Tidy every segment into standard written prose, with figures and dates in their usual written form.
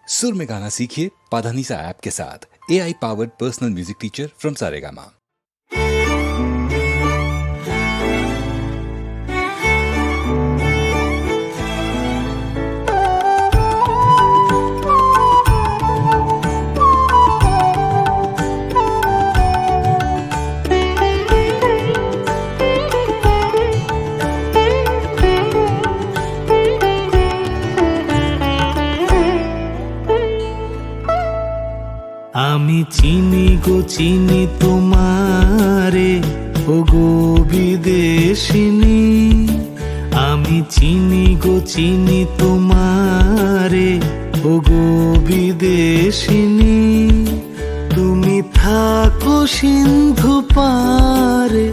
सुर में गाना सीखिए पाधानीसा ऐप के साथ। AI powered personal music teacher from Saregama. আমি চিনি গো চিনি তোমারে ও গো বিদেশিনী, আমি চিনি গো চিনি তোমারে ও গো বিদেশিনী। তুমি থাকো সিন্ধু পারে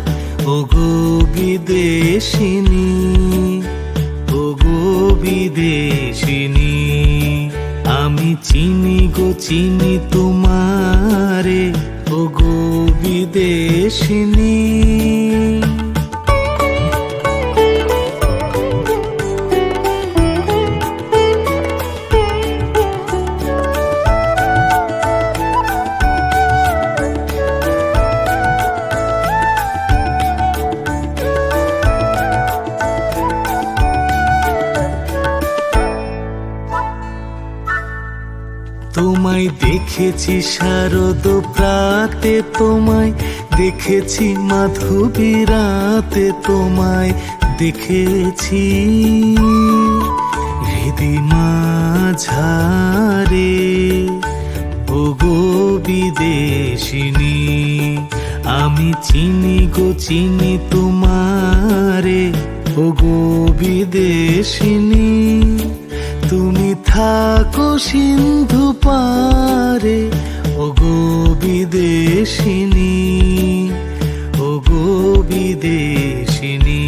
ও গো বিদেশিনী, ও গো বিদেশিনী। আমি চিনি গো চিনি তোমারে ও গো বিদেশিনী। তোমায় দেখেছি শারদ প্রাতে, তোমায় দেখেছি মাধবী রাতে, তোমায় দেখেছি হৃদি মাঝারে ও গো বিদেশিনী। আমি চিনি গো চিনি তোমারে ও গো বিদেশিনী। তুমি থাকো সিন্ধু পারে ও গো বিদেশিনী, ও গো বিদেশিনী।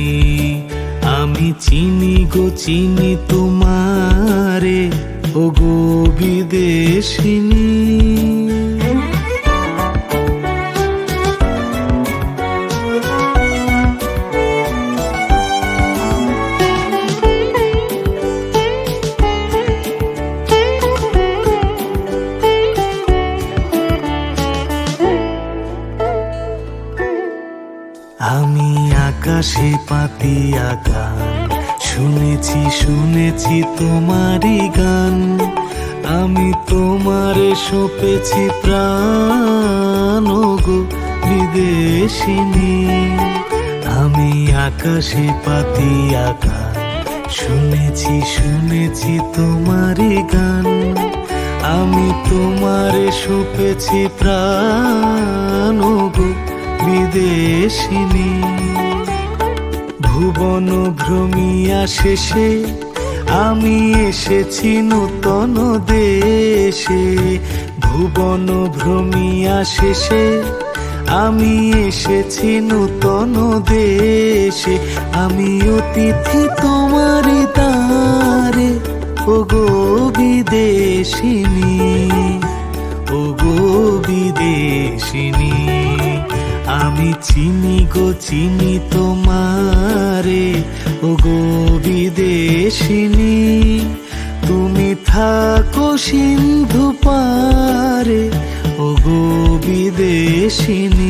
আমি চিনি গো চিনি তোমারে ও গো বিদেশিনী। আমি আকাশে পাতিয়া গান শুনেছি শুনেছি তোমারই গান, আমি তোমারে সঁপেছি প্রাণ গো বিদেশিনী। আমি আকাশে পাতিয়া গান শুনেছি শুনেছি তোমারই গান, আমি তোমারে সঁপেছি প্রাণ গো বিদেশিনী। ভুবন ভ্রমিয়া শেষে আমি এসেছি নূতন দেশে, ভুবন ভ্রমিয়া শেষে আমি এসেছি নূতন দেশে। আমি অতিথি তোমারই দ্বারে ও গো বিদেশিনী, ও গো বিদেশিনী। আমি চিনি গো চিনি তোমারে ও গো বিদেশিনী। তুমি থাকো সিন্ধু পারে ও গো বিদেশিনী।